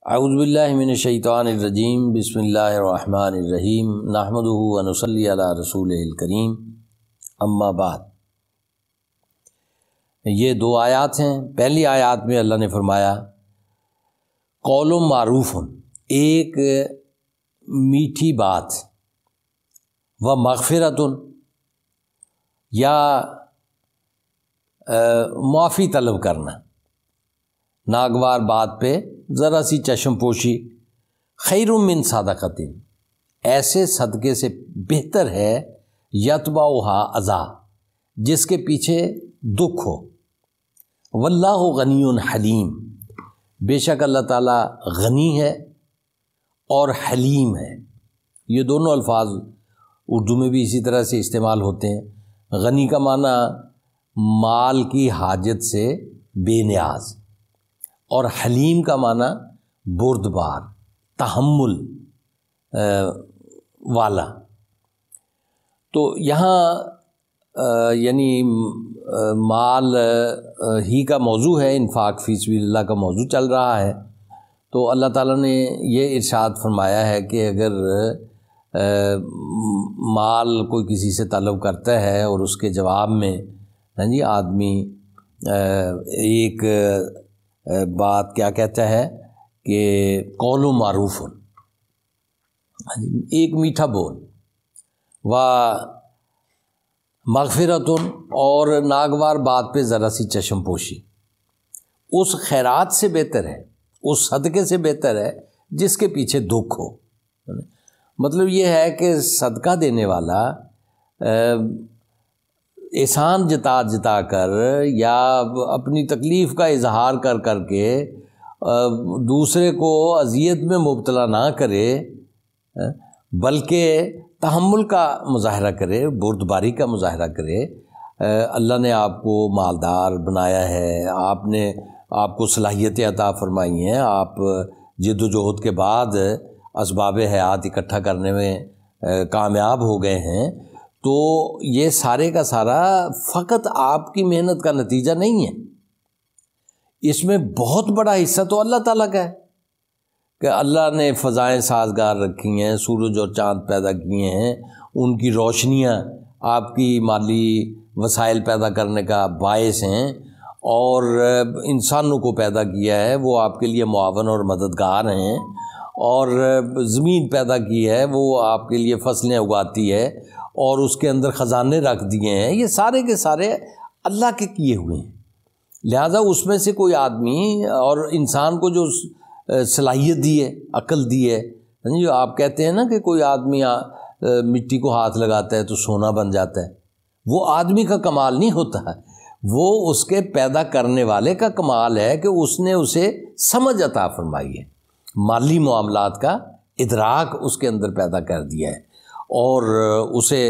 اعوذ باللہ من الشیطان الرجیم بسم اللہ الرحمن الرحیم نحمدہ ونصلی علی رسولہ الکریم اما بعد۔ یہ دو آیات ہیں۔ پہلی آیات میں اللہ نے فرمایا قول معروف، ایک میٹھی بات، و مغفرت یا معافی طلب کرنا، ناگوار بات پہ ذرا سی چشم پوشی، خیر من صدقۃ، ایسے صدقے سے بہتر ہے یتبعھا اذی، جس کے پیچھے دکھ ہو۔ واللہ غنی حلیم، بے شک اللہ تعالیٰ غنی ہے اور حلیم ہے۔ یہ دونوں الفاظ اردو میں بھی اسی طرح سے استعمال ہوتے ہیں۔ غنی کا معنی مال کی حاجت سے بے نیاز، اور حلیم کا معنی بردبار، تحمل والا۔ تو یہاں یعنی مال ہی کا موضوع ہے، انفاق فی سبیل اللہ کا موضوع چل رہا ہے۔ تو اللہ تعالیٰ نے یہ ارشاد فرمایا ہے کہ اگر مال کوئی کسی سے طلب کرتا ہے اور اس کے جواب میں آدمی ایک بات کیا کہتا ہے کہ قول معروف، ایک میٹھا بول، و مغفرت، اور ناگوار بات پہ ذرا سی چشم پوشی، اس خیرات سے بہتر ہے، اس صدقے سے بہتر ہے جس کے پیچھے دکھ ہو۔ مطلب یہ ہے کہ صدقہ دینے والا احسان جتا کر یا اپنی تکلیف کا اظہار کر کے دوسرے کو اذیت میں مبتلا نہ کرے، بلکہ تحمل کا مظاہرہ کرے، بردباری کا مظاہرہ کرے۔ اللہ نے آپ کو مالدار بنایا ہے، آپ کو صلاحیتیں عطا فرمائی ہیں، آپ جد و جہد کے بعد اسباب حیات اکٹھا کرنے میں کامیاب ہو گئے ہیں، تو یہ سارے کا سارا فقط آپ کی محنت کا نتیجہ نہیں ہے، اس میں بہت بڑا حصہ تو اللہ تعالیٰ کا ہے کہ اللہ نے فضائیں سازگار رکھی ہیں، سورج اور چاند پیدا کیے ہیں، ان کی روشنیاں آپ کی مالی وسائل پیدا کرنے کا باعث ہیں، اور انسانوں کو پیدا کیا ہے، وہ آپ کے لیے معاون اور مددگار ہیں، اور زمین پیدا کی ہے، وہ آپ کے لیے فصلیں اگاتی ہے، اور اس کے اندر خزانے رکھ دیے ہیں۔ یہ سارے کے سارے اللہ کے کیے ہوئے ہیں۔ لہٰذا اس میں سے کوئی آدمی اور انسان کو جو صلاحیت دی ہے، عقل دی ہے، جو آپ کہتے ہیں نا کہ کوئی آدمی مٹی کو ہاتھ لگاتا ہے تو سونا بن جاتا ہے، وہ آدمی کا کمال نہیں ہوتا ہے، وہ اس کے پیدا کرنے والے کا کمال ہے کہ اس نے اسے سمجھ عطا فرمائی ہے، مالی معاملات کا ادراک اس کے اندر پیدا کر دیا ہے، اور اسے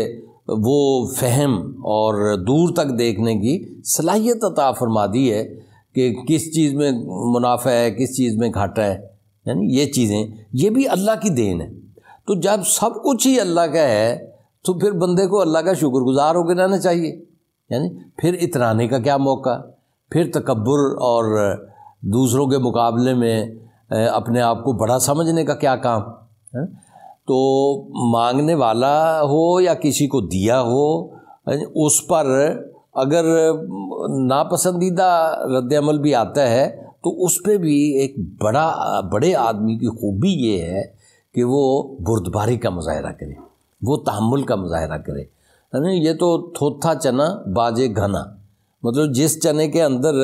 وہ فہم اور دور تک دیکھنے کی صلاحیت عطا فرما دی ہے کہ کس چیز میں منافع ہے، کس چیز میں گھاٹا ہے، یعنی یہ چیزیں یہ بھی اللہ کی دین ہے۔ تو جب سب کچھ ہی اللہ کا ہے تو پھر بندے کو اللہ کا شکر گزار ہو کے رہنا چاہیے، یعنی پھر اترانے کا کیا موقع، پھر تکبر اور دوسروں کے مقابلے میں اپنے آپ کو بڑا سمجھنے کا کیا کام ہے؟ تو مانگنے والا ہو یا کسی کو دیا ہو، اس پر اگر ناپسندیدہ رد عمل بھی آتا ہے تو اس پہ بھی ایک بڑے آدمی کی خوبی یہ ہے کہ وہ بردباری کا مظاہرہ کرے، وہ تحمل کا مظاہرہ کرے۔ یہ تو تھوتھا چنا باجے گھنا، مطلب جس چنے کے اندر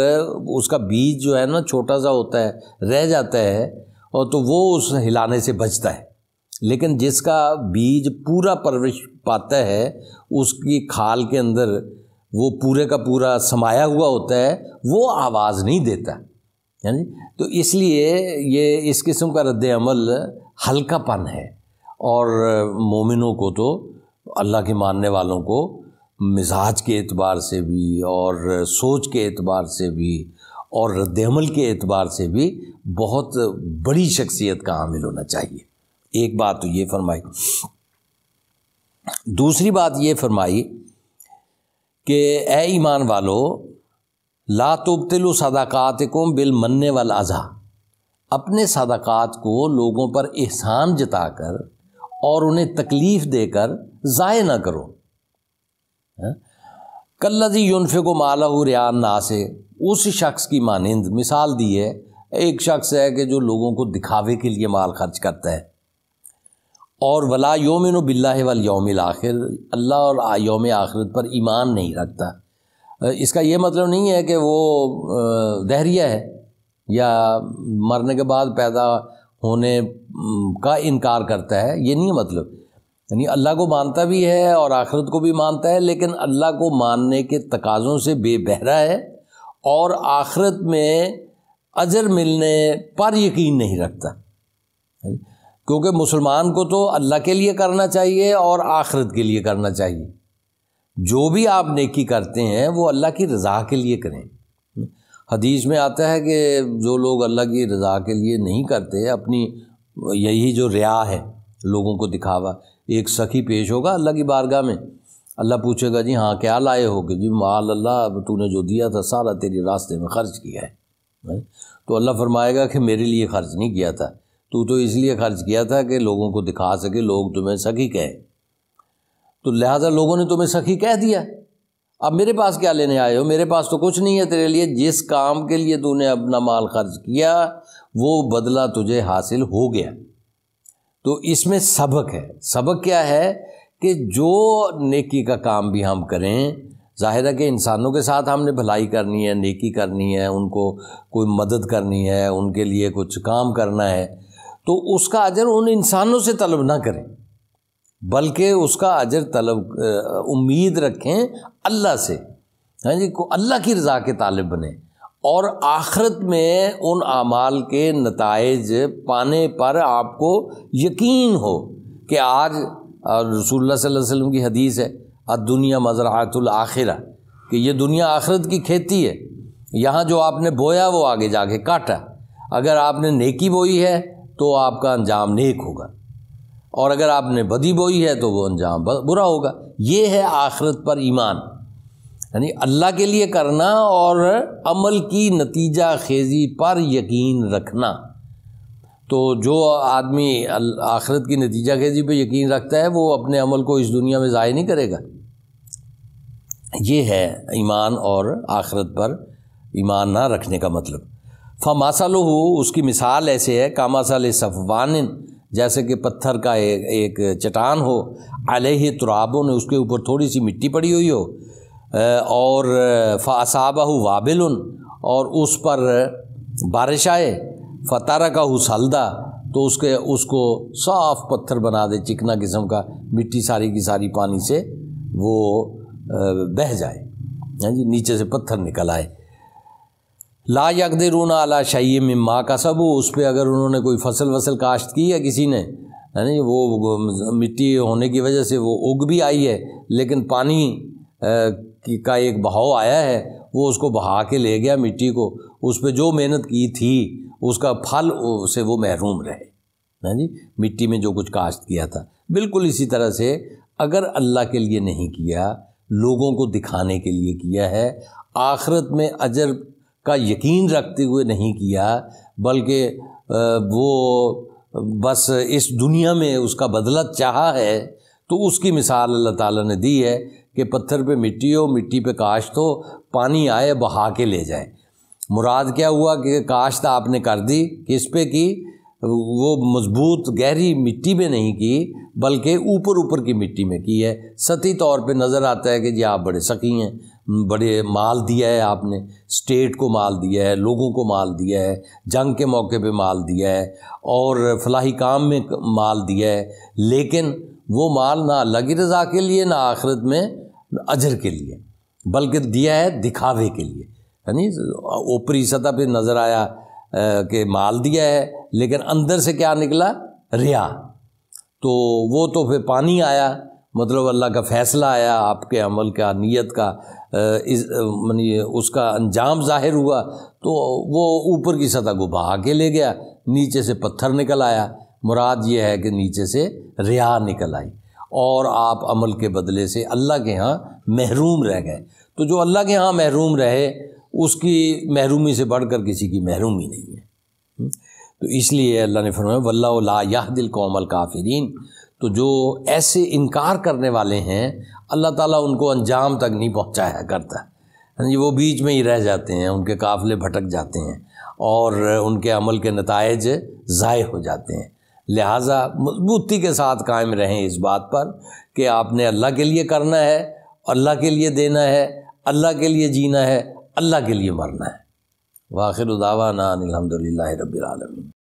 اس کا بیج جو ہے نا چھوٹا سا ہوتا ہے، رہ جاتا ہے، اور تو وہ اس ہلانے سے بچتا ہے، لیکن جس کا بیج پورا پرورش پاتا ہے، اس کی کھال کے اندر وہ پورے کا پورا سمایا ہوا ہوتا ہے، وہ آواز نہیں دیتا، یعنی تو اس لیے یہ اس قسم کا رد عمل ہلکا پن ہے، اور مومنوں کو تو اللہ کے ماننے والوں کو مزاج کے اعتبار سے بھی اور سوچ کے اعتبار سے بھی اور رد عمل کے اعتبار سے بھی بہت بڑی شخصیت کا حامل ہونا چاہیے۔ ایک بات تو یہ فرمائی۔ دوسری بات یہ فرمائی کہ اے ایمان والو لا تبطلوا صدقاتکم بالمن والاذی، اپنے صدقات کو لوگوں پر احسان جتا کر اور انہیں تکلیف دے کر ضائع نہ کرو۔ کالذی ینفق مالہ رئاء الناس، اس شخص کی مانند مثال دی ہے، ایک شخص ہے کہ جو لوگوں کو دکھاوے کے لیے مال خرچ کرتا ہے، اور ولا یؤمن باللہ والیوم الآخر، اللہ اور یوم آخرت پر ایمان نہیں رکھتا۔ اس کا یہ مطلب نہیں ہے کہ وہ دہریہ ہے یا مرنے کے بعد پیدا ہونے کا انکار کرتا ہے، یہ نہیں مطلب۔ یعنی اللہ کو مانتا بھی ہے اور آخرت کو بھی مانتا ہے، لیکن اللہ کو ماننے کے تقاضوں سے بے بہرا ہے اور آخرت میں اجر ملنے پر یقین نہیں رکھتا، کیونکہ مسلمان کو تو اللہ کے لیے کرنا چاہیے اور آخرت کے لیے کرنا چاہیے۔ جو بھی آپ نیکی کرتے ہیں وہ اللہ کی رضا کے لیے کریں۔ حدیث میں آتا ہے کہ جو لوگ اللہ کی رضا کے لیے نہیں کرتے، اپنی یہی جو ریا ہے، لوگوں کو دکھاوا، ایک سخی پیش ہوگا اللہ کی بارگاہ میں، اللہ پوچھے گا جی ہاں کیا لائے ہو، کہ جی مال اللہ تو نے جو دیا تھا سارا تیرے راستے میں خرچ کیا ہے۔ تو اللہ فرمائے گا کہ میرے لیے خرچ نہیں کیا تھا، تو اس لیے خرچ کیا تھا کہ لوگوں کو دکھا سکے، لوگ تمہیں سخی کہیں، تو لہٰذا لوگوں نے تمہیں سخی کہہ دیا، اب میرے پاس کیا لینے آئے ہو، میرے پاس تو کچھ نہیں ہے تیرے لیے، جس کام کے لیے تو نے اپنا مال خرچ کیا وہ بدلہ تجھے حاصل ہو گیا۔ تو اس میں سبق ہے۔ سبق کیا ہے کہ جو نیکی کا کام بھی ہم کریں، ظاہر ہے کہ انسانوں کے ساتھ ہم نے بھلائی کرنی ہے، نیکی کرنی ہے، ان کو کوئی مدد کرنی ہے، ان کے لیے کچھ کام کرنا ہے، تو اس کا اجر ان انسانوں سے طلب نہ کریں، بلکہ اس کا اجر طلب امید رکھیں اللہ سے، ہاں جی، اللہ کی رضا کے طالب بنیں، اور آخرت میں ان اعمال کے نتائج پانے پر آپ کو یقین ہو کہ آج رسول اللہ صلی اللہ علیہ وسلم کی حدیث ہے الدنیا مزرعۃ الآخرہ، کہ یہ دنیا آخرت کی کھیتی ہے، یہاں جو آپ نے بویا وہ آگے جا کے کاٹا، اگر آپ نے نیکی بوئی ہے تو آپ کا انجام نیک ہوگا، اور اگر آپ نے بدی بوئی ہے تو وہ انجام برا ہوگا۔ یہ ہے آخرت پر ایمان، یعنی اللہ کے لیے کرنا اور عمل کی نتیجہ خیزی پر یقین رکھنا۔ تو جو آدمی آخرت کی نتیجہ خیزی پہ یقین رکھتا ہے وہ اپنے عمل کو اس دنیا میں ضائع نہیں کرے گا۔ یہ ہے ایمان اور آخرت پر ایمان نہ رکھنے کا مطلب۔ فَمَثَلُهُ، اس کی مثال ایسے ہے، کَمَثَلِ صَفْوَانٍ، جیسے کہ پتھر کا ایک چٹان ہو، علیہ ترابٌ، اس کے اوپر تھوڑی سی مٹی پڑی ہوئی ہو، اور فَأَصَابَهُ وَابِلٌ، اور اس پر بارش آئے، فَتَرَكَهُ صَلْدًا، تو اس کو صاف پتھر بنا دے، چکنا قسم کا، مٹی ساری کی ساری پانی سے وہ بہہ جائے، ہاں جی، نیچے سے پتھر نکل آئے۔ لا یقدرون علی شیء مما کسبوا، اس پہ اگر انہوں نے کوئی فصل کاشت کی ہے کسی نے، یعنی وہ مٹی ہونے کی وجہ سے وہ اگ بھی آئی ہے، لیکن پانی کا ایک بہاؤ آیا ہے، وہ اس کو بہا کے لے گیا مٹی کو، اس پہ جو محنت کی تھی اس کا پھل سے وہ محروم رہے، ہاں جی، مٹی میں جو کچھ کاشت کیا تھا۔ بالکل اسی طرح سے اگر اللہ کے لیے نہیں کیا، لوگوں کو دکھانے کے لیے کیا ہے، آخرت میں اجر کا یقین رکھتے ہوئے نہیں کیا، بلکہ وہ بس اس دنیا میں اس کا بدلہ چاہا ہے، تو اس کی مثال اللہ تعالیٰ نے دی ہے کہ پتھر پہ مٹی ہو، مٹی پہ کاشت ہو، پانی آئے بہا کے لے جائے۔ مراد کیا ہوا کہ کاشت آپ نے کر دی، کس پہ کی؟ وہ مضبوط گہری مٹی میں نہیں کی، بلکہ اوپر کی مٹی میں کی ہے۔ سطحی طور پہ نظر آتا ہے کہ جی آپ بڑے سخی ہیں، بڑے مال دیا ہے آپ نے، اسٹیٹ کو مال دیا ہے، لوگوں کو مال دیا ہے، جنگ کے موقع پہ مال دیا ہے، اور فلاحی کام میں مال دیا ہے، لیکن وہ مال نہ اللہ کی رضا کے لیے، نہ آخرت میں اجر کے لیے، بلکہ دیا ہے دکھاوے کے لیے۔ یعنی اوپری سطح پہ نظر آیا کہ مال دیا ہے، لیکن اندر سے کیا نکلا؟ ریا۔ تو وہ تو پھر پانی آیا، مطلب اللہ کا فیصلہ آیا آپ کے عمل کا، نیت کا، اس کا انجام ظاہر ہوا، تو وہ اوپر کی سطح کو بہا کے لے گیا، نیچے سے پتھر نکل آیا۔ مراد یہ ہے کہ نیچے سے ریا نکل آئی، اور آپ عمل کے بدلے سے اللہ کے ہاں محروم رہ گئے۔ تو جو اللہ کے ہاں محروم رہے، اس کی محرومی سے بڑھ کر کسی کی محرومی نہیں ہے۔ تو اس لیے اللہ نے فرمایا واللہ لا یہدی القوم الکافرین، تو جو ایسے انکار کرنے والے ہیں اللہ تعالیٰ ان کو انجام تک نہیں پہنچایا کرتا، وہ بیچ میں ہی رہ جاتے ہیں، ان کے قافلے بھٹک جاتے ہیں اور ان کے عمل کے نتائج ضائع ہو جاتے ہیں۔ لہٰذا مضبوطی کے ساتھ قائم رہیں اس بات پر کہ آپ نے اللہ کے لیے کرنا ہے، اللہ کے لیے دینا ہے، اللہ کے لیے جینا ہے، اللہ کے لیے مرنا ہے۔ وآخر دعوانا ان الحمد للہ رب العالمین۔